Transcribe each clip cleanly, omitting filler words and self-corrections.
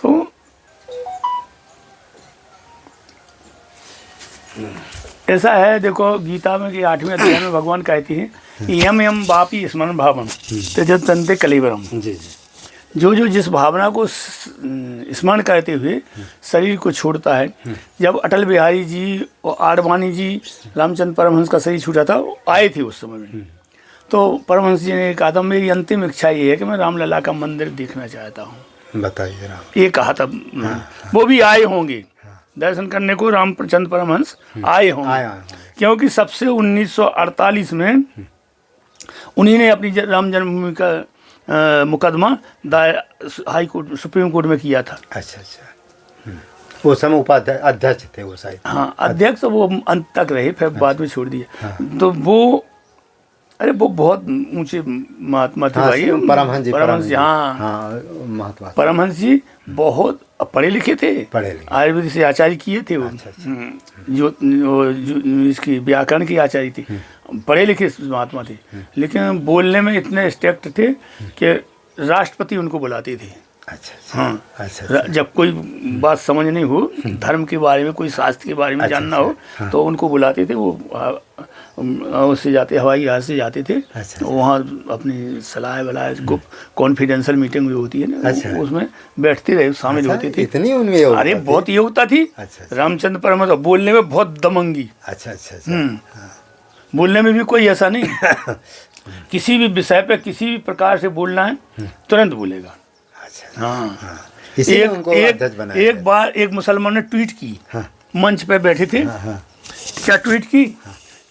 तो ऐसा है, देखो गीता में कि 8वें अध्याय में भगवान कहती है यम यम वापी स्मरण भावम त्यजत तन्ते कलेवरम। जो जो जिस भावना को स्मरण करते हुए शरीर को छोड़ता है। जब अटल बिहारी जी और आडवाणी जी, रामचंद्र परमहंस का शरीर छूटा था, वो आए थे उस समय में, तो परमहंस जी ने कहा था मेरी अंतिम इच्छा ये है कि मैं रामलला का मंदिर देखना चाहता हूँ। बताइए राम, ये कहा था। वो भी आए होंगे दर्शन करने को, रामचंद्र परमहंस आए होंगे, क्योंकि सबसे 1948 में उन्हीं ने अपनी राम जन्मभूमि का मुकदमा दायर हाई कोर्ट, सुप्रीम कोर्ट में किया था। अच्छा अच्छा। वो समय उपाध्यक्ष अध्यक्ष थे वो शायद। हाँ, अध्यक्ष तो वो अंत तक रहे, फिर बाद में छोड़ दिया। तो वो, अरे वो बहुत ऊंचे महात्मा थे भाई, परमहंस जी। हाँ, महात्मा परमहंस जी बहुत पढ़े लिखे थे, आयुर्वेद से आचार्य किए थे वो। जो इसकी व्याकरण की आचार्य थी, पढ़े लिखे महात्मा थे, लेकिन बोलने में इतने स्ट्रिक्ट थे कि राष्ट्रपति उनको बुलाते थे। अच्छा। हाँ, अच्छा। जब कोई बात समझ नहीं हो, धर्म के बारे में, कोई शास्त्र के बारे में जानना हो, तो उनको बुलाते थे। वो उससे जाते, हवाई जहाज से जाते थे। वहाँ अपनी सलाह वलाह, कॉन्फिडेंशियल मीटिंग भी होती है ना, उसमें बैठते रहे, शामिल होते थे। इतनी उनमें अरे बहुत योग्यता थी रामचंद्र परमहंस, बोलने में बहुत दमंगी। अच्छा। बोलने में भी कोई ऐसा नहीं किसी भी विषय पे किसी भी प्रकार से बोलना है तुरंत बोलेगा। हाँ, एक बार एक मुसलमान ने ट्वीट की, मंच पे बैठे थे, क्या ट्वीट की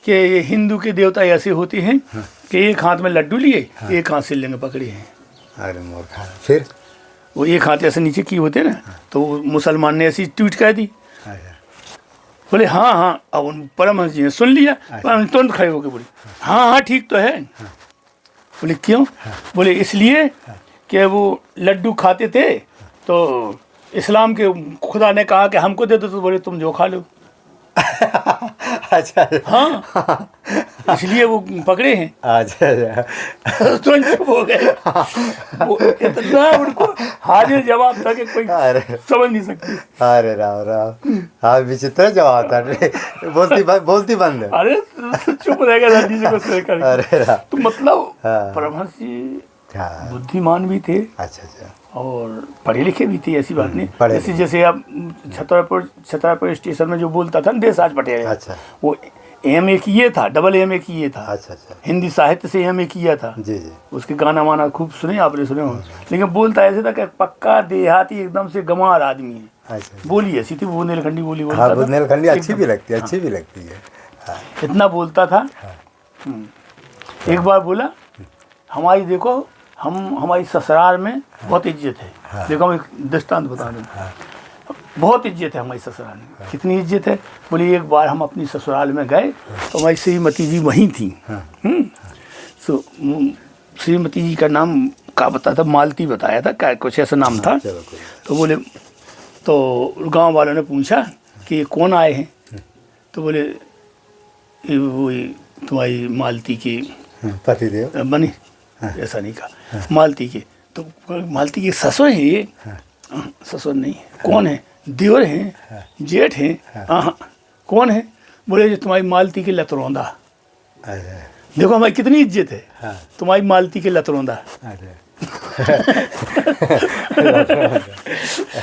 कि ये हिंदू के देवता ऐसे होते हैं कि एक हाथ में लड्डू लिए, एक हाथ से लिंग पकड़े हैं। अरे मूर्खा। फिर वो एक हाथ ऐसे नीचे की होते ना, तो मुसलमान ने ऐसी ट्वीट कर दी। बोले हाँ। अब परमहंस जी ने सुन लिया, तुरंत खड़े होकर बोले हाँ ठीक तो है। बोले क्यों? बोले इसलिए कि वो लड्डू खाते थे तो इस्लाम के खुदा ने कहा कि हमको दे दो, तो बोले तुम जो खा लो। अच्छा। हाँ, इसलिए वो पकड़े हैं। अच्छा। तुरंत चुप हो गए। इतना उनको हाजिर जवाब था कि कोई समझ नहीं सकती। अरे राम, हाँ विचित्र जवाब था। बोलती बंद। अरे चुप रहेगा जी को। अरे तो मतलब परमहंस जी बुद्धिमान भी थे। अच्छा। और पढ़े लिखे भी थे, ऐसी बात नहीं। जैसे अब छतरपुर स्टेशन में जो बोलता था देशराज पटेल, अच्छा, वो MA किए था, डबल MA किए था। अच्छा। हिंदी साहित्य से MA किया था। जी। उसके गाना वाना खूब सुने, आपने सुने हो। लेकिन बोलता ऐसे था कि पक्का देहाती, एकदम से गंवार आदमी है। अच्छा। बोली ऐसी थी, बुंदेलखंडी बोली बोलता था। बुंदेलखंडी अच्छी भी लगती है। इतना बोलता था। एक बार बोला हमारी, देखो हमारी ससुराल में बहुत इज्जत है। देखो हम एक दृष्टांत बता दूँ, बहुत इज्जत है हमारी ससुराल में। कितनी इज्जत है? बोली एक बार हम अपनी ससुराल में गए तो हमारी श्रीमती जी वहीं थी। तो श्रीमती जी का नाम क्या बताया था, मालती बताया था, क्या कुछ ऐसा नाम था। तो बोले, तो गांव वालों ने पूछा कि ये कौन आए हैं? तो बोले वही तुम्हारी मालती के पतिदेव बनी। ऐसा नहीं कहा, मालती के। तो मालती के ससुर है ये? ससुर नहीं। कौन है? देवर हैं, जेठ हैं। हाँ। कौन है? बोले जो तुम्हारी मालती के लतरौंदा। देखो हमारी कितनी इज्जत है। तुम्हारी मालती के लतरौंदा।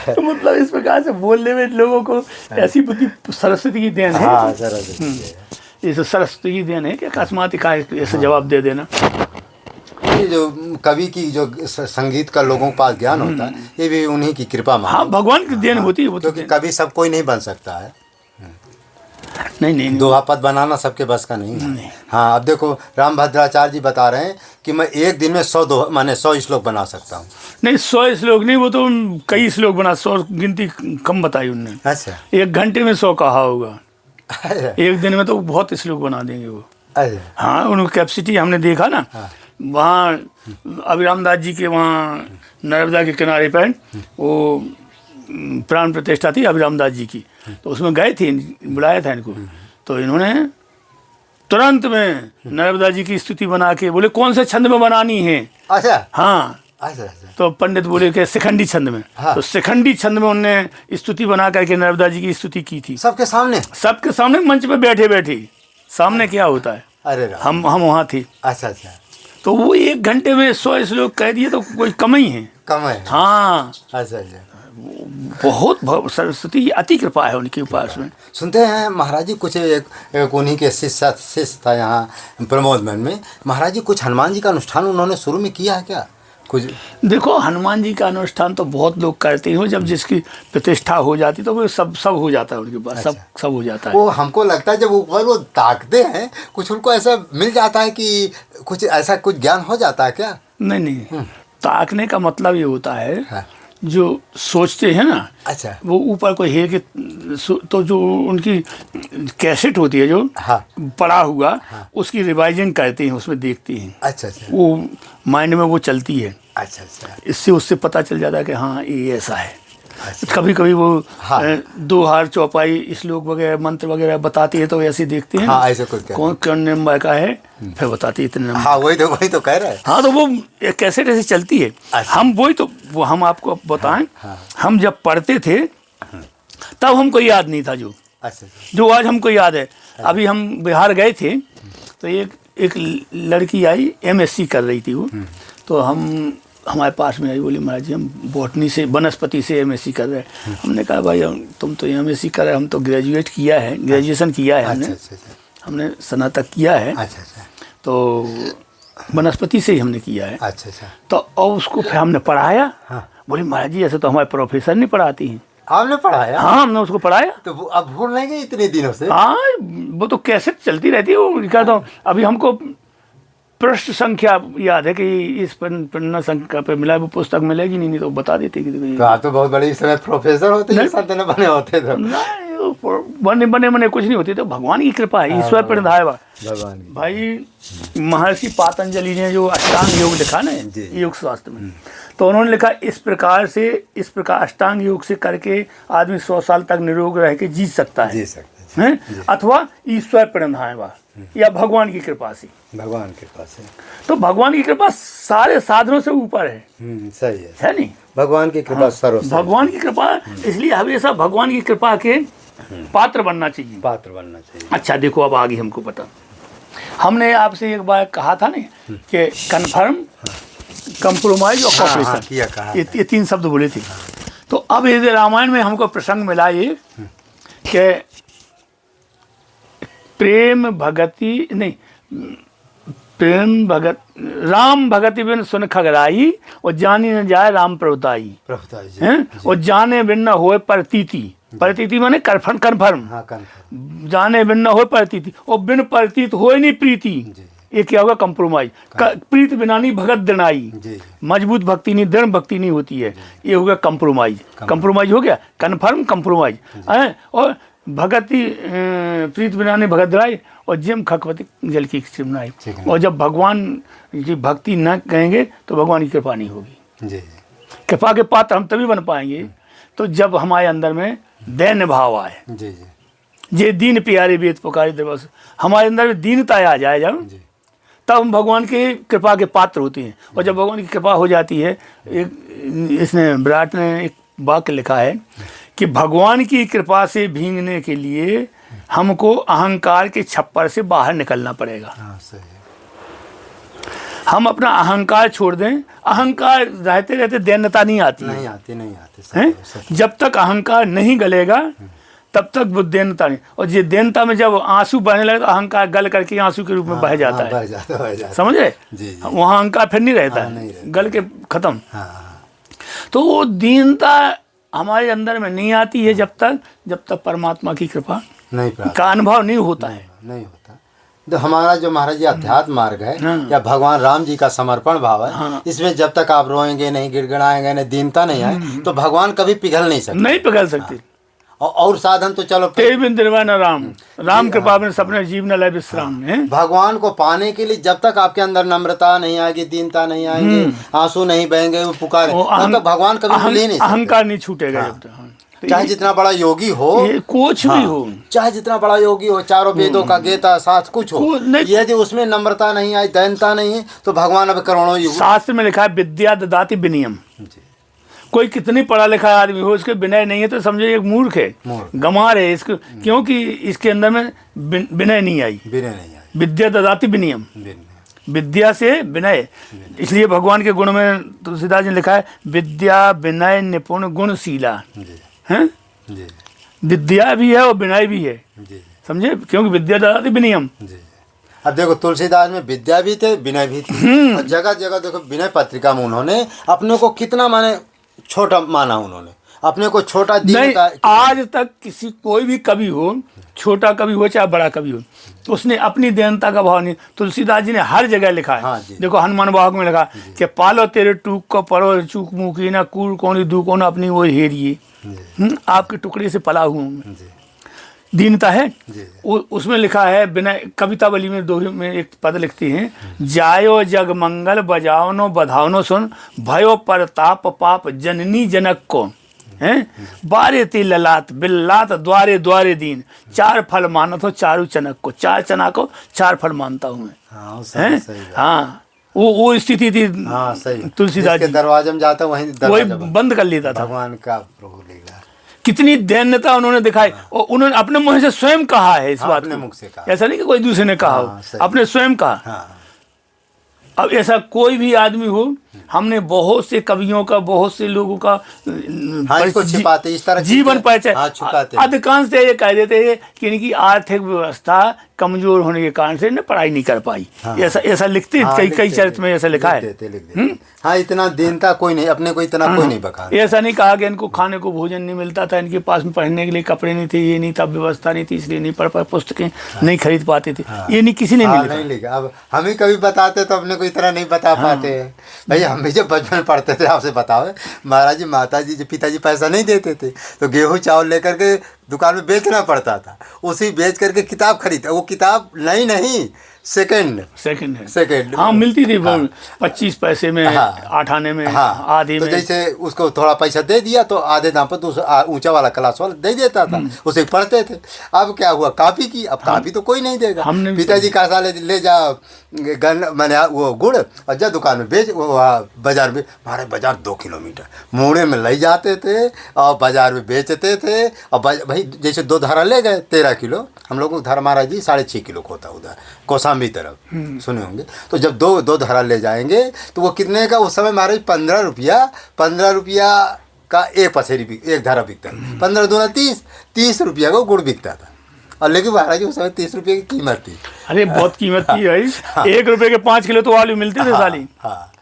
तो मतलब इस प्रकार से बोलने में लोगों को ऐसी बुद्धि सरस्वती की देन है। इस सरस्वती की देन है कि अकस्मात ऐसे जवाब दे देना। ये जो कवि की जो संगीत का लोगों के पास ज्ञान होता है, ये भी उन्हीं की कृपा में। हाँ, भगवान की देन होती है। क्योंकि कभी सब कोई नहीं बन सकता है। नहीं। दोहापद बनाना सबके बस का नहीं है। हाँ, अब देखो रामभद्राचार्य जी बता रहे हैं कि मैं एक दिन में 100 श्लोक बना सकता हूँ। नहीं, 100 श्लोक नहीं, वो तो कई श्लोक बना, 100 गिनती कम बताई उनने। अच्छा। 1 घंटे में 100 कहा होगा। एक दिन में तो बहुत श्लोक बना देंगे वो। हाँ, उनकी कैपेसिटी हमने देखा ना। वहाँ अभिराम दास जी के वहाँ नर्मदा के किनारे पर वो प्राण प्रतिष्ठा थी अभिराम दास जी की। तो उसमें गए थे, बुलाया था इनको। तो इन्होंने तुरंत में नर्मदा जी की स्तुति बना के बोले कौन से छंद में बनानी है। अच्छा। हाँ, अच्छा अच्छा। तो पंडित बोले कि शिखंडी छंद में। हाँ। तो शिखंडी छंद में उनने स्तुति बना करके नर्मदा जी की स्तुति की थी, सबके सामने। सबके सामने, मंच पे बैठे बैठे। सामने क्या होता है, अरे राम। हम वहाँ थे। अच्छा अच्छा। तो वो 1 घंटे में 100 श्लोक कह दिए तो कोई कम ही है। कम है। हाँ, अच्छा अच्छा। बहुत सरस्वती की अति कृपा है उनके उपास में। सुनते हैं महाराज जी कुछ एक उन्हीं के शिष्य था यहाँ प्रमोदमन में। महाराज जी कुछ हनुमान जी का अनुष्ठान उन्होंने शुरू में किया है क्या कुछ? देखो हनुमान जी का अनुष्ठान तो बहुत लोग करते हो, जब जिसकी प्रतिष्ठा हो जाती तो वो सब हो जाता है उनके पास। अच्छा। सब हो जाता है। वो हमको लगता है जब ऊपर वो ताकते हैं कुछ उनको ऐसा मिल जाता है कि कुछ ऐसा कुछ ज्ञान हो जाता है क्या? नहीं, ताकने का मतलब ये होता है, हाँ। जो सोचते हैं ना, अच्छा। वो ऊपर कोई है कि तो जो उनकी कैसेट होती है जो हाँ। पड़ा हुआ, हाँ। उसकी रिवाइजन करते हैं, उसमें देखते हैं। अच्छा अच्छा। वो माइंड में वो चलती है। अच्छा अच्छा। इससे उससे पता चल जाता है कि हाँ ये ऐसा है। अच्छा। कभी कभी वो हाँ। 2 हार चौपाई श्लोक वगैरह मंत्र वगैरह बताती है तो ऐसे देखते हैं। हाँ, ऐसे कुछ कौन नंबर का है, फिर बताती है इतने नंबर। हाँ, वही तो कह रहे हैं। हाँ, तो वो कैसेट ऐसे चलती है। अच्छा। हम वो हम आपको बताएं। हाँ। हम जब पढ़ते थे तब हमको याद नहीं था अच्छा। जो आज हमको याद है। अभी हम बिहार गए थे तो एक लड़की आई, MSc कर रही थी वो। तो हमारे पास में आई, बोली महाराज जी हम बॉटनी से वनस्पति से MSc कर रहे हैं। हमने कहा भाई तुम तो MSc कर रहे हो, हम तो ग्रेजुएट किया है, ग्रेजुएशन किया है हमने। हमने स्नातक किया है। अच्छा अच्छा। तो वनस्पति से ही हमने किया है। अच्छा अच्छा। तो और उसको फिर हमने पढ़ाया। हाँ। बोली महाराज जी ऐसे तो हमारे प्रोफेसर नहीं पढ़ाती हैं। आपने पढ़ाया? हाँ, हमने उसको पढ़ाया। तो वो अब भूल नहीं गए इतने दिनों से? हाँ, वो तो कैसेट चलती रहती है। वो कहता हूँ अभी हमको पृष्ठ संख्या याद है कि इस पन्ना संख्या पे मिला, वो पुस्तक मिलेगी नहीं तो बता देते कि तो आप तो बहुत बड़े इस समय प्रोफेसर होते हैं, संत न बने होते तो। नहीं, बने कुछ नहीं होते, तो भगवान की कृपा है, ईश्वर प्रणधाय भगवान की। भाई महर्षि पातंजलि ने जो अष्टांग योग लिखा ना योग शास्त्र में, तो उन्होंने लिखा इस प्रकार अष्टांग योग से करके आदमी 100 साल तक निरोग रह के जी सकता है, अथवा ईश्वर प्रणधाय या भगवान की कृपा से। भगवान की कृपा से। तो भगवान की कृपा सारे साधनों से ऊपर है। सही है नहीं? भगवान की कृपा सर्वश्रेष्ठ। भगवान की कृपा, इसलिए हमेशा भगवान की कृपा के पात्र बनना चाहिए। अच्छा देखो, अब आगे हमको पता, हमने आपसे एक बार कहा था ना कि कन्फर्म, कंप्रोमाइज और कॉपरेशन, ये 3 शब्द बोले थे। तो अब ये रामायण में हमको प्रसंग मिला ये कि प्रेम भगति राम भगति बिन सुन खगराई, और जानी न जाए राम प्रभुताई हैं, और जाने बिन न होए प्रतीति माने कन्फर्म। जाने बिन न होए प्रतीति, और बिन प्रतीत होए नहीं प्रीति। ये क्या होगा? कंप्रोमाइज। प्रीत बिना नहीं भगत दृढ़ाई, मजबूत भक्ति नहीं, दृढ़ भक्ति नहीं होती है। ये हो गया कंप्रोमाइज। कंप्रोमाइज हो गया, कन्फर्म कंप्रोमाइज है। और भगति प्रीत बिना नहीं भगत दृढ़ाई, और जिम खकवती जल की चिमनाई। और जब भगवान की भक्ति न कहेंगे तो भगवान की कृपा नहीं होगी। कृपा के पात्र हम तभी बन पाएंगे तो जब हमारे अंदर में दैन्य भाव आए। जे दीन प्यारे वेद पुकारे दरबार, हमारे अंदर में दीनता आ जाए जब, तब हम भगवान के कृपा के पात्र होते हैं। और जब भगवान की कृपा हो जाती है, इसने विराट ने एक वाक्य लिखा है कि भगवान की कृपा से भींगने के लिए हमको अहंकार के छप्पर से बाहर निकलना पड़ेगा। हम अपना अहंकार छोड़ दें। अहंकार रहते रहते दैन्यता नहीं आती है। जब तक अहंकार नहीं गलेगा तब तक वो दैन्यता नहीं। और ये दैन्यता में जब आंसू बहने लगे तो अहंकार गल करके आंसू के रूप में बह जाता है। समझ रहे? वहाँ अहंकार फिर नहीं रहता है, गल के खत्म। तो वो दीनता हमारे अंदर में नहीं आती है जब तक परमात्मा की कृपा का अनुभव नहीं होता है। तो हमारा जो महाराज जी अध्यात्म मार्ग है या भगवान राम जी का समर्पण भाव है, इसमें जब तक आप रोएंगे नहीं, गिड़गिड़ाएंगे नहीं, दीनता नहीं आए, तो भगवान कभी पिघल नहीं सकते। और साधन तो चलो राम कृपा में सपने जीव न लय विश्राम है। भगवान को पाने के लिए जब तक आपके अंदर नम्रता नहीं आएगी, दीनता नहीं आएंगे, आंसू नहीं बहेंगे, वो पुकारे, तब तक भगवान कभी भूल ही नहीं सकते। अहंकार नहीं छूटेगा जब तक। चाहे जितना बड़ा योगी हो, कुछ भी हो, चाहे जितना बड़ा योगी हो, चारों वेदों का गेता साथ कुछ हो, यदि उसमें नम्रता नहीं आई, दयनता नहीं है, तो भगवान अब करोड़ों युग। शास्त्र में लिखा है विद्या ददाति विनयम। कोई कितनी पढ़ा लिखा आदमी हो, उसके विनय नहीं है तो समझो एक मूर्ख है, गंवार है इसको, क्योंकि इसके अंदर में विनय नहीं आई। विद्या ददाति विनयम, विद्या से विनय। इसलिए भगवान के गुण में तुलसीदास जी ने लिखा है विद्या विनय निपुण गुणशीला है। विद्या भी है और विनय भी है, समझे, क्योंकि विद्या ददाति विनयम। अब देखो तुलसीदास में विद्या भी थे, विनय भी थे, और जगह जगह देखो विनय पत्रिका में उन्होंने अपने को कितना माने छोटा माना, उन्होंने अपने को छोटा नहीं। आज तक किसी कोई भी कवि हो, छोटा कवि हो चाहे बड़ा कवि हो, तो उसने अपनी दयनता का भाव नहीं। तुलसीदास जी ने हर जगह लिखा है। हाँ, देखो हनुमान बाग में लिखा कि पालो तेरे टूक को परो चूक मुकी ना कूड़ कौन दू कौन अपनी वो हेरिए, आपके टुकड़े से पला हूँ मैं। दीनता है। उसमें लिखा है विनय, कविता बली में दोहे में एक पद लिखती हैं, जायो जग मंगल बजाओ नो बधाओ नो सुन, भयो परताप पाप जननी जनक को हैं, बारे ती ललात बिल्लात द्वारे द्वारे दीन, चार फल मानत हो चारू चनक को, चार चना को चार फल मानता हूँ मैं। हाँ वो स्थिति थी। हाँ, सही। तुलसीदास जी दरवाजे में जाता वही बंद कर लेता था। भगवान का प्रभु लीला, कितनी दैन्यता उन्होंने दिखाई, और उन्होंने अपने मुंह से स्वयं कहा है इस बात को, ऐसा नहीं कि कोई दूसरे ने कहा हो, अपने स्वयं कहा। अब ऐसा कोई भी आदमी हो, हमने बहुत से कवियों का, बहुत से लोगों का इसको छिपाते, इस तरह जीवन परिचय छुपाते। अधिकांश ये कह देते हैं कि इनकी आर्थिक व्यवस्था कमजोर होने के कारण से पढ़ाई नहीं कर पाई। ऐसा लिखते कई चरित्र में ऐसा लिखा है। हाँ, इतना दीनता कोई नहीं, अपने को इतना कोई नहीं बका। ऐसा नहीं कहा कि इनको खाने को भोजन नहीं मिलता था, इनके पास में पढ़ने के लिए कपड़े नहीं थे, ये नहीं था, व्यवस्था नहीं थी, इसलिए नहीं पढ़ पाए, पुस्तकें नहीं खरीद पाते थे। ये नहीं, किसी ने नहीं लिखा। अब हम ही कभी बताते तो अपने को इतना नहीं बता पाते हैं। भाई हम भी जब बचपन पढ़ते थे, आपसे बताओ, महाराज जी माता जी पिताजी पैसा नहीं देते थे, तो गेहूँ चावल लेकर के दुकान में बेचना पड़ता था, उसी बेच करके किताब खरीदता। वो किताब नहीं सेकंड हाँ मिलती थी। 25 पैसे में, 8 आने में, आधे तो में। जैसे उसको थोड़ा पैसा दे दिया तो आधे दाम पर तो ऊंचा वाला क्लास वाला दे देता था, उसे पढ़ते थे। अब क्या हुआ, कॉपी की, अब कॉपी तो कोई नहीं देगा। पिताजी का साले ले जा मैंने वो गुड़, और जा दुकान में बेच, बाजार में, हमारे बाजार 2 किलोमीटर मोड़े में ले जाते थे और बाजार में बेचते थे। और भाई जैसे 2 धारा ले गए 13 किलो, हम लोग को धारा महाराज जी 6.5 किलो को होता उधर कौशाम्बी तरफ, सुने होंगे। तो जब दो धारा ले जाएंगे तो वो कितने का, उस समय महाराज 15 रुपया का एक पसेरी एक धारा बिकता था। 15 दूना 30 रुपया का गुड़ बिकता था। और लेकिन महाराज उस समय 30 रुपये की कीमत थी। अरे बहुत कीमत थी भाई। 1 रुपये के 5 किलो तो आलू मिलते थे साली। हाँ,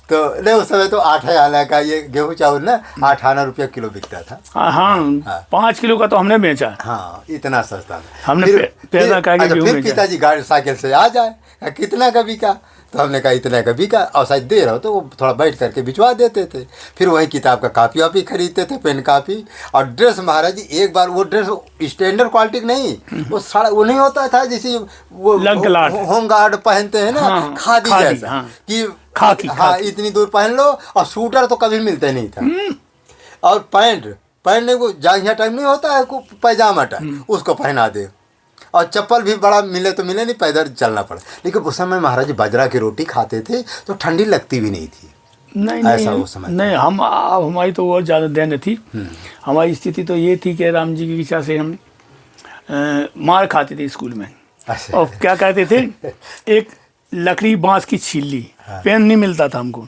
तो नहीं उस समय तो 8 आना का ये गेहूँ चावल ना 8 आना रुपया किलो बिकता था। हाँ, 5 किलो का तो हमने बेचा। हाँ, इतना सस्ता था। हमने पैदा करके गेहूँ बेचा। पिताजी गाड़ी साइकिल से आ जाए, कितना का बिका, तो हमने कहा इतना का बिका, और शायद दे रहो तो वो थोड़ा बैठ करके बिचवा देते थे। फिर वही किताब का कापी वापी खरीदते थे, पेन कापी। और ड्रेस महाराज जी एक बार वो ड्रेस स्टैंडर्ड क्वालिटी नहीं, वो सारा वो नहीं होता था जैसे वो होम गार्ड पहनते हैं ना, खादी जैसा कि हाँ इतनी दूर पहन लो। और सूटर तो कभी मिलते नहीं था। और पैंट पहनने को जांघिया टाइम नहीं होता है, पैजामा टाइम, उसको पहना दे। और चप्पल भी बड़ा मिले तो मिले नहीं, पैदल चलना पड़ा। लेकिन उस समय महाराज जी बाजरा की रोटी खाते थे तो ठंडी लगती भी नहीं थी। नहीं ऐसा उस समय नहीं। हमारी तो और ज़्यादा दैन्य थी। हमारी स्थिति तो ये थी कि राम जी की इच्छा से हम मार खाते थे स्कूल में। और क्या कहते थे, एक लकड़ी बांस की छीन ली, पेन नहीं मिलता था हमको।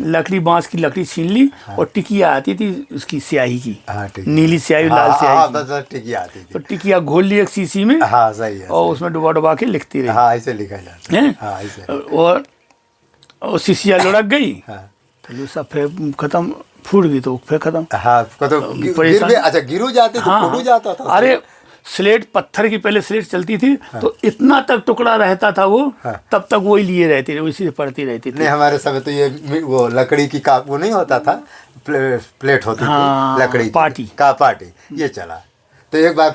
लकड़ी बांस की लकड़ी छीन ली, और टिकिया आती थी उसकी स्याही की, नीली स्याही लाल स्याही, टिकिया आती थी। तो टिकिया घोल ली एक शीशी में, सही है, और उसमें डुबा के लिखती रही। ऐसे लिखा जाता है। और शीशिया लुढ़क गई तो जो सब फिर खत्म, फूट गई तो फिर खत्म। अच्छा गिरू जाती तो जाता था। अरे स्लेट पत्थर की पहले स्लेट चलती थी, तो इतना तक टुकड़ा रहता था वो, तब तक वही लिए रहती थी, उसी से पढ़ती रहती थी। नहीं हमारे समय तो ये वो लकड़ी की वो नहीं होता था, प्लेट होती थी लकड़ी पार्टी ये चला। तो एक बार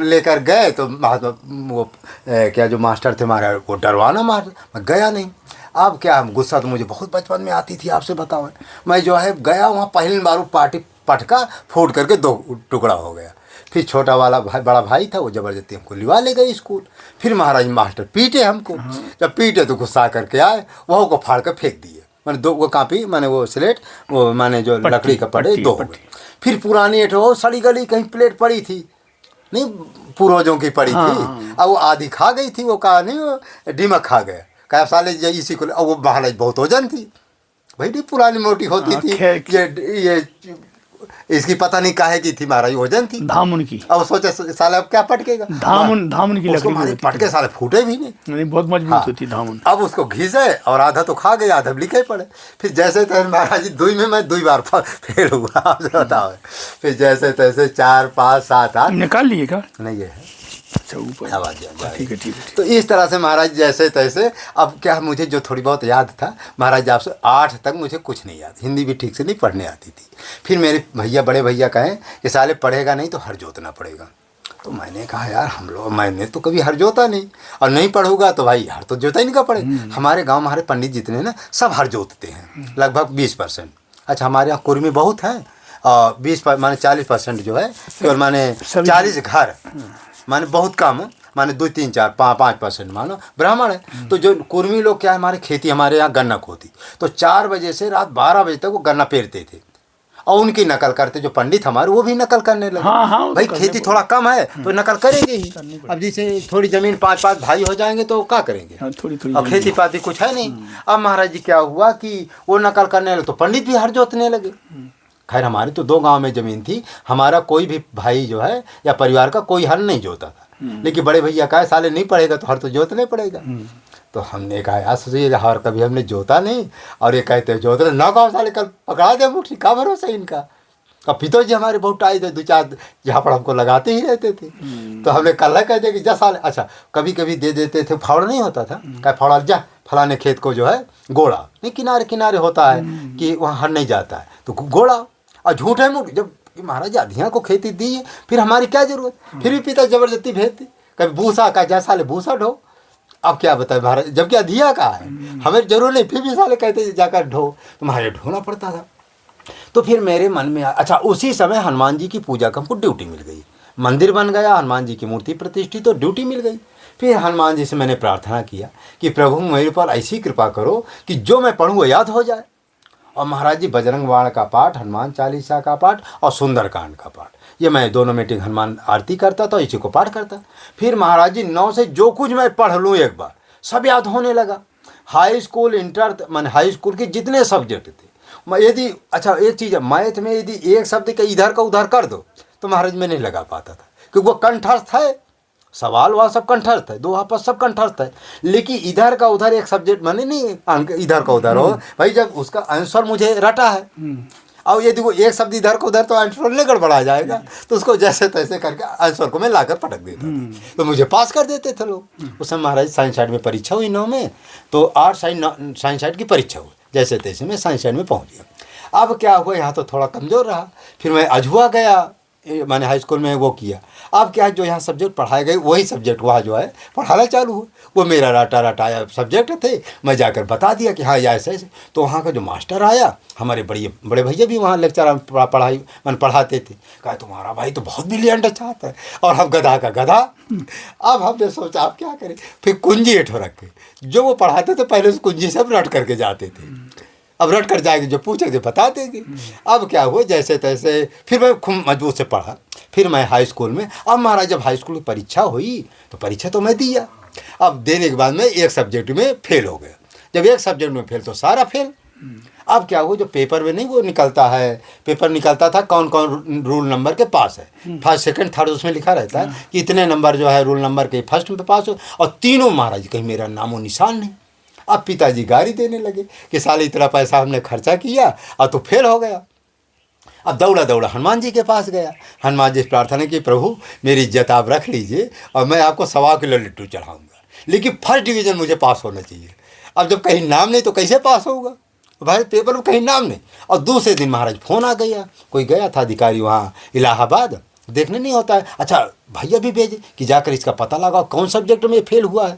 लेकर गए तो वो क्या जो मास्टर थे हमारे, वो डरवाना मार, मैं गया नहीं। अब क्या गुस्सा तो मुझे बहुत बचपन में आती थी, आपसे बताओ। मैं जो है गया वहाँ पहली बार पार्टी पटका फूट करके 2 टुकड़ा हो गया। फिर छोटा वाला भाई, बड़ा भाई था, वो ज़बरदस्ती हमको लिवा ले गए स्कूल। फिर महाराज मास्टर पीटे हमको। जब पीटे तो गुस्सा करके आए, वह को फाड़ कर फेंक दिए। मैंने 2 वो कापी, मैंने वो स्लेट, वो मैंने जो लकड़ी का पड़े 2 हो गए। फिर पुरानी वो सड़ी गली कहीं प्लेट पड़ी थी, नहीं पूर्वजों की पड़ी थी, अब वो आधी खा गई थी, वो कहा नहीं, वो डिमक खा गया। कहा साले इसी को, अब वो महाराज बहुत वजन थी भाई, पुरानी मोटी होती थी, ये इसकी पता नहीं काहे की थी महाराज, वजन थी धामुन की। अब सोचे साले अब क्या पटकेगा, धामुन की लकड़ी पटके साले फूटे भी नहीं, बहुत मजबूत होती धामुन। अब उसको घिसे और आधा तो खा गया, आधा लिखे पड़े। फिर जैसे तैसे महाराज जी 2 में मैं 2 बार फेल हुआ, आप बताओ। फिर जैसे तैसे 4 5 7 8 निकाल लिए क्या? नहीं है, अच्छा ऊपर आवाज। ठीक है ठीक है। तो इस तरह से महाराज जैसे तैसे, अब क्या मुझे जो थोड़ी बहुत याद था महाराज, आपसे 8 तक मुझे कुछ नहीं याद, हिंदी भी ठीक से नहीं पढ़ने आती थी। फिर मेरे भैया, बड़े भैया कहें कि साले पढ़ेगा नहीं तो हर जोतना पड़ेगा। तो मैंने कहा यार मैंने तो कभी हर जोता नहीं, और नहीं पढ़ूंगा तो भाई हर तो जोता ही नहीं का पड़े। हमारे गाँव हमारे पंडित जितने ना सब हर जोतते हैं, लगभग 20%। अच्छा हमारे यहाँ कुर्मी बहुत है, और 20 माने 40% जो है केवल माने 40 घर, माने बहुत कम, माने 2 3 4 5% मानो ब्राह्मण है। तो जो कुर्मी लोग क्या है, हमारी खेती, हमारे यहाँ गन्ना होती, तो 4 बजे से रात 12 बजे तक वो गन्ना पेरते थे, और उनकी नकल करते। जो पंडित हमारे वो भी नकल करने लगे। भाई खेती थोड़ा कम है तो नकल करेंगे ही। अब जैसे थोड़ी जमीन 5 भाई हो जाएंगे तो क्या करेंगे, थोड़ी अब खेती पाती कुछ है नहीं। अब महाराज जी क्या हुआ कि वो नकल करने लगे तो पंडित भी हर जोतने लगे। खैर हमारी तो 2 गांव में ज़मीन थी, हमारा कोई भी भाई जो है या परिवार का कोई हल नहीं जोता था, लेकिन बड़े भैया कहा साले नहीं पड़ेगा तो हर तो जोतने पड़ेगा। तो हमने कहा यार सोचिए हर कभी हमने जोता नहीं, और ये कहते जोतने ना, कहा साले कल पकड़ा दे मुठी, का भरोसा इनका। अब पिताजी हमारे बहुत टाइट थे, 2-4 झापड़ हमको लगाते ही रहते थे। तो हमने कल कह दिया कि जा साले, अच्छा कभी कभी दे देते थे, फावड़ा नहीं होता था, क्या फावड़ा जा फलाने खेत को जो है गोड़ा, नहीं किनारे किनारे होता है कि वहाँ हर नहीं जाता है तो गोड़ा, और झूठ है मुठ। जब महाराज अधिया को खेती दी है, फिर हमारी क्या जरूरत, फिर भी पिता जबरदस्ती भेजते, कभी भूसा का जा साले भूसा ढो। अब क्या बताए महाराज, जबकि अधिया का है, हमें जरूर नहीं, फिर भी साले कहते जाकर ढो, तो महाराज ढोना पड़ता था। तो फिर मेरे मन में अच्छा उसी समय हनुमान जी की पूजा का हमको ड्यूटी मिल गई, मंदिर बन गया, हनुमान जी की मूर्ति प्रतिष्ठित, तो ड्यूटी मिल गई। फिर हनुमान जी से मैंने प्रार्थना किया कि प्रभु मेरे पर ऐसी कृपा करो कि जो मैं पढ़ूँ वो याद हो जाए। और महाराज जी बजरंग बाण का पाठ, हनुमान चालीसा का पाठ और सुंदरकांड का पाठ, ये मैं दोनों मीटिंग हनुमान आरती करता था, इसी को पाठ करता। फिर महाराज जी 9 से जो कुछ मैं पढ़ लूँ एक बार सब याद होने लगा। हाई स्कूल इंटर माने हाई स्कूल के जितने सब्जेक्ट थे, मैं यदि अच्छा एक चीज़ है, मैथ में यदि एक शब्द का इधर का उधर कर दो तो महाराज में नहीं लगा पाता था, क्योंकि वो कंठस्थ है, सवाल वहाँ सब कंठस्थ है, 2 आपस सब कंठस्थ है, लेकिन इधर का उधर एक सब्जेक्ट माने नहीं अंक इधर का उधर हो भाई, जब उसका आंसर मुझे रटा है, और यदि वो एक शब्द इधर का उधर तो आंसर नहीं गड़बड़ा जाएगा, तो उसको जैसे तैसे करके आंसर को मैं लाकर पटक देता था, तो मुझे पास कर देते थे लोग। उस समय महाराज साइंस साइड में परीक्षा हुई 9 में, तो 8 साइंस साइड की परीक्षा हुई, जैसे तैसे मैं साइंस साइड में पहुँच गया। अब क्या हुआ, यहाँ तो थोड़ा कमज़ोर रहा, फिर मैं अझुआ गया, मैंने हाई स्कूल में वो किया। अब क्या है, जो यहाँ सब्जेक्ट पढ़ाए गए वही सब्जेक्ट वहाँ जो है पढ़ाना चालू हुआ। वो मेरा रटाया सब्जेक्ट थे, मैं जाकर बता दिया कि हाँ ये ऐसे ऐसे। तो वहाँ का जो मास्टर आया, हमारे बड़े भैया भी वहाँ लेक्चर पढ़ाई मन पढ़ाते थे, कहा तुम्हारा भाई तो बहुत ब्रिलियंट छात्र है, और हम गधा का गधा। अब हमने सोचा आप क्या करें, फिर कुंजी एठो रखे, जो वो पढ़ाते थे पहले उस कुंजी से रट करके जाते थे, अब रट कर जाएंगे, जो पूछेंगे बता देंगे। अब क्या हुआ, जैसे तैसे फिर मैं खूब मजबूत से पढ़ा। फिर मैं हाई स्कूल में, अब महाराज जब हाई स्कूल की परीक्षा हुई तो परीक्षा तो मैं दिया। अब देने के बाद में एक सब्जेक्ट में फेल हो गया। जब एक सब्जेक्ट में फेल तो सारा फेल। अब क्या हुआ, जो पेपर में नहीं वो निकलता है, पेपर निकलता था कौन कौन रूल नंबर के पास है, फर्स्ट सेकंड थर्ड, उसमें लिखा रहता है कि इतने नंबर जो है रूल नंबर के फर्स्ट में पास हो, और तीनों महाराज कहीं मेरा नामो निशान नहीं। अब पिताजी गाली देने लगे कि साले इतना पैसा हमने खर्चा किया और तो फेल हो गया। अब दौड़ा हनुमान जी के पास गया, हनुमान जी से प्रार्थना की, प्रभु मेरी इज्जत आप रख लीजिए और मैं आपको 1.25 किलो लड्डू चढ़ाऊँगा, लेकिन फर्स्ट डिवीज़न मुझे पास होना चाहिए। अब जब कहीं नाम नहीं तो कैसे पास होगा भाई, पेपर में कहीं नाम नहीं। और दूसरे दिन महाराज फ़ोन आ गया, कोई गया था अधिकारी वहाँ इलाहाबाद, देखने नहीं होता है, अच्छा भैया भी भेजे कि जाकर इसका पता लगा कौन सब्जेक्ट में फेल हुआ है।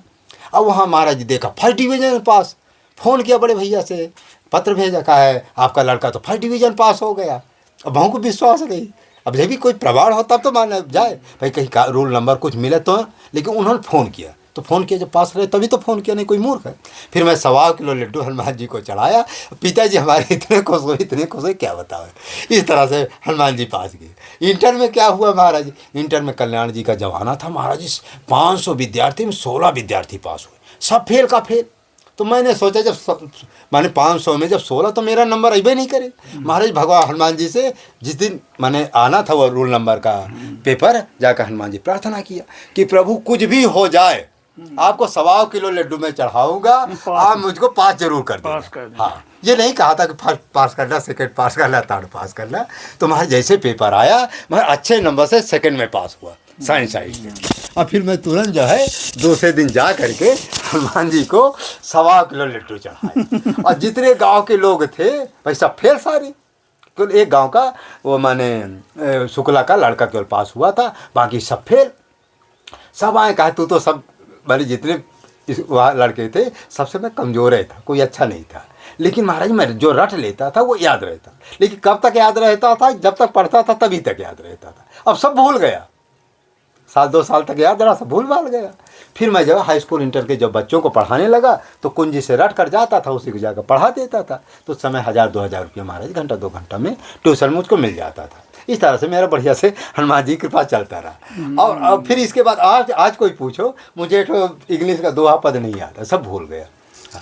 अब वहाँ महाराज जी देखा फर्स्ट डिवीज़न पास, फ़ोन किया बड़े भैया से, पत्र भेजा, कहा है आपका लड़का तो फर्स्ट डिवीज़न पास हो गया। अब हमको विश्वास नहीं। अब जब भी कोई प्रमाण हो तब तो मान जाए भाई कहीं का रोल नंबर कुछ मिले तो, लेकिन उन्होंने फ़ोन किया तो फ़ोन किया, जब पास रहे तभी तो फ़ोन किया, नहीं कोई मूर्ख है। फिर मैं 1.25 किलो लड्डू हनुमान जी को चढ़ाया, पिताजी हमारे इतने खुश हुए क्या बताओ। इस तरह से हनुमान जी पास गए। इंटर में क्या हुआ महाराज, इंटर में कल्याण जी का जमाना था महाराज जी, 500 विद्यार्थी में 16 विद्यार्थी पास हुए, सब फेल का फेल। तो मैंने सोचा जब मैंने 500 में जब 16 तो मेरा नंबर अबे नहीं करे। महाराज भगवान हनुमान जी से जिस दिन मैंने आना था वो रोल नंबर का पेपर, जाकर हनुमान जी प्रार्थना किया कि प्रभु कुछ भी हो जाए आपको 1.25 किलो लड्डू में चढ़ाऊंगा, आप मुझको पास जरूर कर देना। हाँ, ये नहीं कहा था कि फर्स्ट पास करना, सेकंड पास करना, थर्ड पास करना। तो महाराज जैसे पेपर आया मैं अच्छे नंबर से सेकंड में पास हुआ साइंस साइड में। और फिर मैं तुरंत जो है दूसरे दिन जा करके हनुमान जी को 1.25 किलो लड्डू चढ़ाए। और जितने गांव के लोग थे भाई सब फेल सारे, केवल एक गांव का वो माने शुक्ला का लड़का केवल पास हुआ था, बाकी सब फेल। सब आए कहा तू तो सब माने जितने वहाँ लड़के थे सबसे मैं कमज़ोर था, कोई अच्छा नहीं था। लेकिन महाराज मैं जो रट लेता था वो याद रहता, लेकिन कब तक याद रहता था, जब तक पढ़ता था तभी तक याद रहता था। अब सब भूल गया, 1-2 साल तक याद रहा, सब भूल भाल गया। फिर मैं जब हाई स्कूल इंटर के जब बच्चों को पढ़ाने लगा तो कुंजी से रट कर जाता था, उसी को जाकर पढ़ा देता था। तो उस समय 1000-2000 रुपये महाराज घंटा 2 घंटा में ट्यूशन मुझको मिल जाता था। इस तरह से मेरा बढ़िया से हनुमान जी की कृपा चलता रहा। और अब फिर इसके बाद आज कोई पूछो मुझे तो इंग्लिश का दोहा पद नहीं आता, सब भूल गया।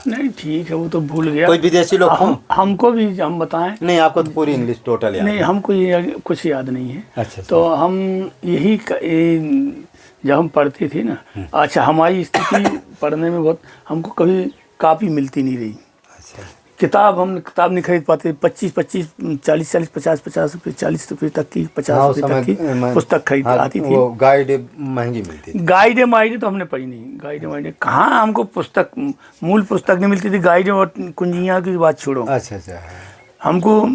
नहीं ठीक है, वो तो भूल गया। कोई विदेशी लोग हमको भी हम बताएं। नहीं, आपको तो पूरी इंग्लिश टोटल याद नहीं, हमको ये कुछ याद नहीं है। अच्छा, तो हम यही जब हम पढ़ते थे ना, अच्छा हमारी स्थिति पढ़ने में बहुत, हमको कभी कापी मिलती नहीं रही। अच्छा, किताब नहीं खरीद पाते। 25, 40, 50 रुपये, 40 रुपये तक की, 50 रुपये तक की पुस्तक खरीद आती थी। गाइड महंगी मिलती थी। गाइड तो हमने पढ़ी नहीं। गाइड कहाँ, हमको पुस्तक, मूल पुस्तक नहीं मिलती थी। गाइड और कुंजियाँ की बात छोड़ो। अच्छा, हमको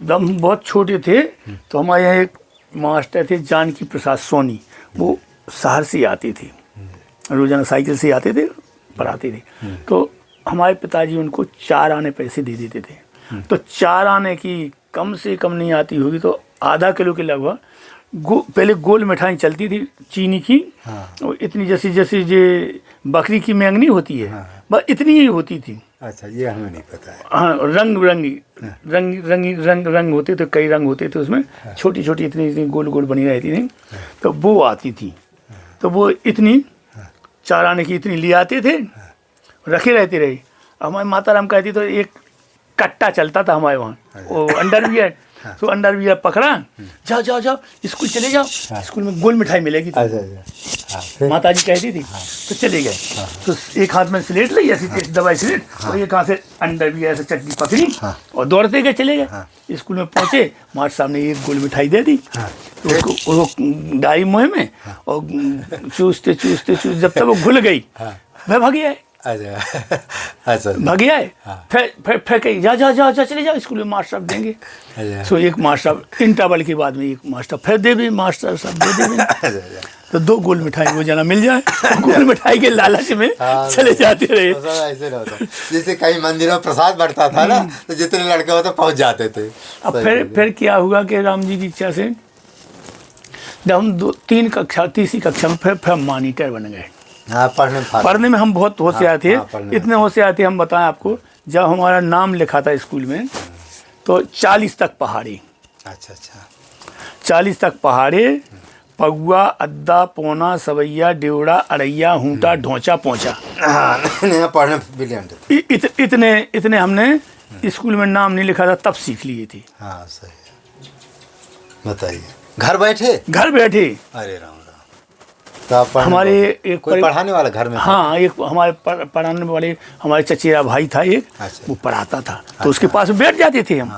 जब हम बहुत छोटे थे तो हमारे यहाँ एक मास्टर थे जानकी प्रसाद सोनी, वो शहर से आते थे, रोजाना साइकिल से आते थे, पढ़ाते थे। तो हमारे पिताजी उनको 4 आने पैसे दे देते थे। तो 4 आने की कम से कम नहीं आती होगी तो आधा किलो के लगभग पहले गोल मिठाई चलती थी चीनी की। और इतनी जैसी जे बकरी की बैंगनी होती है, बस इतनी ही होती थी। अच्छा, ये हमें नहीं पता है। हाँ, रंग बिरंगी रंग होते थे, कई रंग होते थे उसमें। छोटी छोटी इतनी गोल गोल बनी रहती थी, तो वो आती थी। तो वो इतनी 4 आने की इतनी ले आते थे, रखे रहते रहे। हमारी माता राम कहती तो एक कट्टा चलता था हमारे वहाँ, वो अंडरवियर। तो अंडरवियर पकड़ा, जाओ स्कूल चले जाओ, स्कूल में गोल मिठाई मिलेगी। माता जी कहती थी। तो चले गए। तो एक हाथ में स्लेट ली, ऐसी दवाई स्लेट, और एक हाथ से अंडरवियर से चटनी पकड़ी और दौड़ते गए, चले गए। स्कूल में पहुँचे, मास्टर साहब ने एक गोल मिठाई दे दी। तो उसको डाई मुँह में और चूसते जब तक वो घुल गई, वह भाग गया है। अच्छा, भाग गया है। फिर कहीं जा चले जाओ, स्कूल में मास्टर साहब देंगे। सो एक मास्टर साहब इंटरवल के बाद में एक मास्टर फिर दे भी, मास्टर साहब दे देंगे। तो 2 गोल मिठाई वो जना मिल जाए, गोल मिठाई के लालच में चले जाते रहे। तो ऐसे ना होता, जैसे कई मंदिरों में प्रसाद बढ़ता था ना, तो जितने लड़के होते पहुंच जाते थे। अब फिर क्या हुआ कि राम जी की इच्छा से जब हम 3री कक्षा में फिर मॉनिटर बन गए। पढ़ने में हम बहुत होशियार थे। इतने होशियार थे, हम बताएं आपको, जब हमारा नाम लिखा था स्कूल में तो 40 तक पहाड़े। अच्छा, 40 तक पहाड़े, पगुआ, अद्दा, पौना, सवैया, डेवड़ा, अड़ैया, हूंटा, ढोंचा, पोंचा। पढ़ने ब्रिलियंट। इतने हमने स्कूल में नाम नहीं लिखा था तब सीख लिए थे। हाँ, सही। बताइए, घर बैठे। अरे राम, तो हमारे एक कोई पढ़ाने वाला घर में? हाँ, एक हमारे पढ़ाने वाले हमारे चचेरा भाई था एक। अच्छा। वो पढ़ाता था, तो उसके पास बैठ जाते थे हम।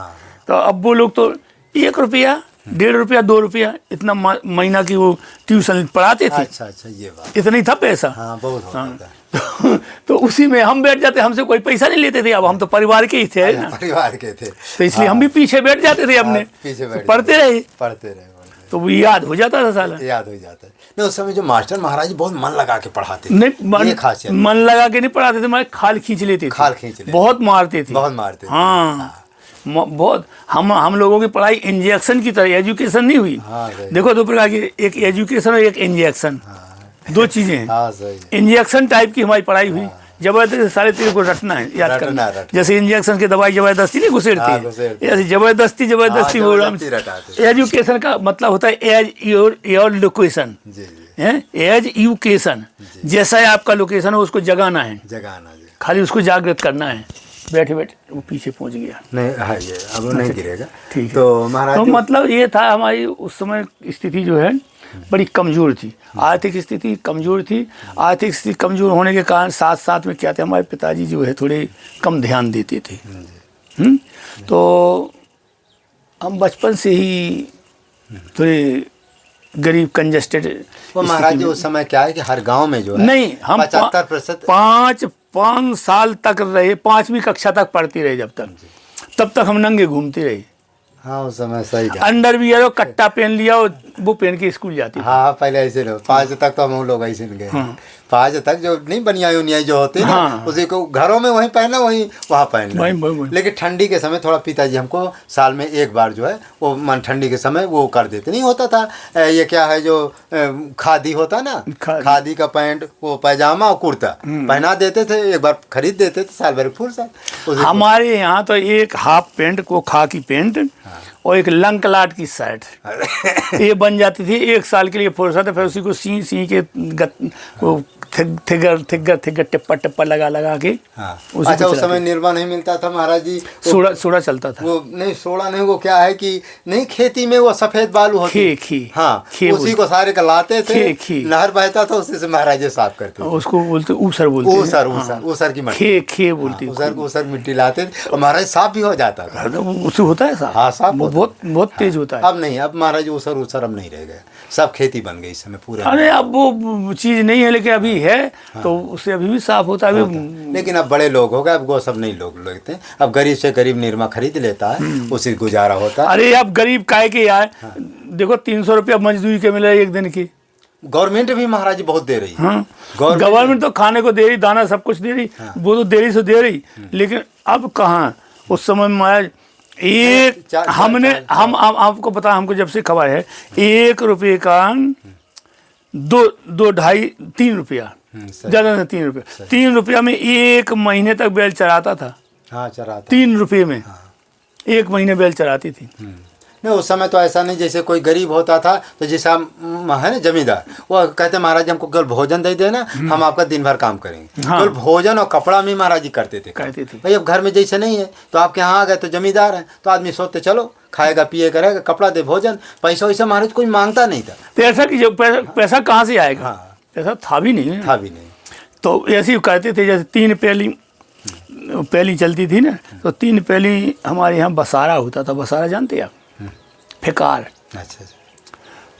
तो अब वो लोग तो 1 रुपया, 1.5 रुपया, 2 रुपया इतना महीना की वो ट्यूशन पढ़ाते थे। अच्छा, ये बात। इतना ही था पैसा। हाँ, बहुत होता था। तो उसी में हम बैठ जाते, हमसे कोई पैसा नहीं लेते थे। अब हम तो परिवार के ही थे ना, परिवार के थे, तो इसलिए हम भी पीछे बैठ जाते थे अपने, पढ़ते रहे। तो वो याद हो जाता था साला, याद हो जाता है। नहीं, उस समय जो मास्टर महाराज बहुत मन लगा के पढ़ाते थे। नहीं, मन लगा के नहीं पढ़ाते थे, हमारे खाल खींच लेते थे, बहुत मारते थे। हाँ, बहुत हम लोगों की पढ़ाई इंजेक्शन की तरह, एजुकेशन नहीं हुई। हाँ, सही। देखो दो प्रकार की, एक एजुकेशन और एक इंजेक्शन, दो चीजें हैं। हाँ, सही है। इंजेक्शन टाइप की हमारी पढ़ाई हुई, जबरदस्ती सारे तेरे को रटना है, याद करना। रटना। जैसे इंजेक्शन की दवाई जबरदस्ती नहीं घुसेड़ती हाँ, है, घुसेड़ती। ऐसे जबरदस्ती हाँ, वो जबरदस्ती रटाते। एजुकेशन का मतलब होता है एज योर लोकेशन, जी जी, एज यूकेशन, जैसा है आपका लोकेशन हो उसको जगाना है, जगाना जी। खाली उसको जागृत करना है। बैठे बैठे वो पीछे पहुंच गया। नहीं, हाँ, ये अब नहीं गिरेगा। ठीक है। तो महाराज तो जी- मतलब ये था, हमारी उस समय स्थिति जो है बड़ी कमज़ोर थी, आर्थिक स्थिति कमज़ोर थी। आर्थिक स्थिति कमज़ोर होने के कारण साथ साथ में क्या थे, हमारे पिताजी जो है थोड़े कम ध्यान देते थे। तो हम बचपन से ही थोड़े गरीब कंजस्टेड। वो महाराज जी उस समय क्या है कि हर गांव में जो है नहीं, हम 75% 5 साल तक रहे, 5वीं कक्षा तक पढ़ती रहे, जब तक तब तक हम नंगे घूमते रहे। हाँ, उस समय सही था। अंडरवियर और कट्टा पहन लिया और वो पहन के स्कूल जाती थी। हाँ, पहले ऐसे लोग 5 तक तो हम लोग ऐसे गए। 5 तक जो नहीं बनियाई उनियाई जो होती है ना, उसी को घरों में वहीं पहना, वहीं वहाँ पहन वहीं। लेकिन ठंडी के समय थोड़ा पिताजी हमको साल में एक बार जो है वो मन ठंडी के समय वो कर देते। नहीं होता था ये क्या है जो खादी होता ना, खादी का पैंट, वो पैजामा और कुर्ता पहना देते थे, एक बार खरीद देते थे, साल भर फुल साल। हमारे यहाँ तो एक हाफ पैंट को खाकी पैंट और एक लंकलाट की शर्ट ये बन जाती थी 1 साल के लिए फुर्सत है। फिर उसी को सी के वो थिगर टिप्पा लगा के। हाँ। अच्छा, उस समय निर्मा नहीं मिलता था महाराज जी, सोडा चलता था। वो नहीं, सोडा नहीं, वो क्या है कि नहीं, खेती में वो सफेद बालू होती खी। हाँ, उसी को सारे का लाते थे, नहर बहता था, उसी से महाराज जी साफ करते थे। उसको बोलते ऊसर बोलते, ऊसर की मिट्टी, खे बोलती, ऊसर मिट्टी लाते थे और महाराज साफ भी हो जाता था। उससे होता है साफ। हाँ, साफ बहुत तेज होता है। अब नहीं, अब महाराज ऊसर अब नहीं रह गए, सब खेती बन गई इस समय पूरे। अरे अब वो चीज़ नहीं है, लेकिन अभी है। तो उससे अभी भी साफ होता है लेकिन अब बड़े लोग हो गए, अब वो सब नहीं लोग लेते। अब गरीब से गरीब निरमा खरीद लेता है, उसी गुजारा होता है। अरे अब गरीब काहे के यार, देखो 300 रुपया मजदूरी के मिले एक दिन की। गवर्नमेंट भी महाराज जी बहुत दे रही है। गवर्नमेंट तो खाने को दे रही, दाना सब कुछ दे रही, वो तो देरी से दे रही। लेकिन अब कहाँ, उस समय महाराज हम आपको पता, हमको जब से खबर है 1 रुपये का 2, 2.5, 3 रुपया, ज़्यादा नहीं 3 रुपया। 3 रुपया में 1 महीने तक बैल चराता था। हाँ, चराता। 3 रुपये में 1 महीने बैल चराती थी। नहीं, उस समय तो ऐसा नहीं, जैसे कोई गरीब होता था तो जैसा है ना जमींदार, वो कहते महाराज हमको केवल भोजन दे देना, हम आपका दिन भर काम करेंगे। केवल भोजन और कपड़ा में महाराज जी करते थे। भाई अब घर में जैसे नहीं है, तो आपके यहाँ आ गए तो जमींदार हैं, तो आदमी सोचते चलो खाएगा पिए करेगा, कपड़ा दे, भोजन, पैसा वैसा महाराज कोई मांगता नहीं था। पैसा कहाँ से आएगा? पैसा था भी नहीं। तो ऐसे ही कहते थे, जैसे 3 पहली चलती थी ना, तो 3 पहली हमारे यहाँ बसारा होता था। बसारा जानते हैं आप? फेकार। अच्छा।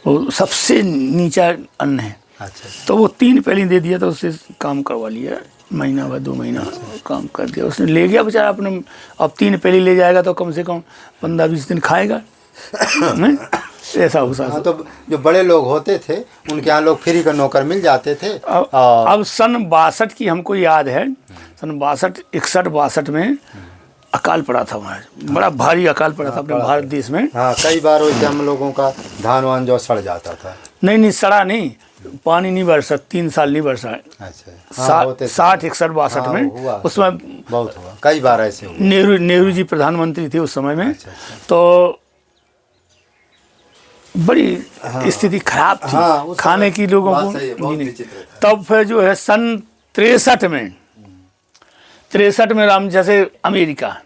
वो सबसे नीचा अन्न है। अच्छा। तो वो 3 पहली दे दिया, तो उससे काम करवा लिया, महीना व 2 महीना काम कर दिया, उसने ले गया बेचारा अपने। अब 3 पहली ले जाएगा तो कम से कम 15-20 दिन खाएगा। ऐसा होता। हाँ, तो जो बड़े लोग होते थे उनके यहाँ लोग फ्री का नौकर मिल जाते थे। अब सन 62 की हमको याद है, सन 61 में अकाल पड़ा था वहाँ, बड़ा भारी अकाल पड़ा था अपने भारत देश में। हाँ, कई बार वैसे हम लोगों का धान वान जो सड़ जाता था। नहीं सड़ा नहीं, पानी नहीं बरसा, 3 साल नहीं बरसा। अच्छा। 60-61-62 में उसमें बहुत हुआ, कई बार ऐसे हुआ। नेहरू जी प्रधानमंत्री थे उस समय में। तो बड़ी स्थिति खराब थी, खाने की लोगों को नहीं। तब फिर जो है सन 63 में राम, जैसे अमेरिका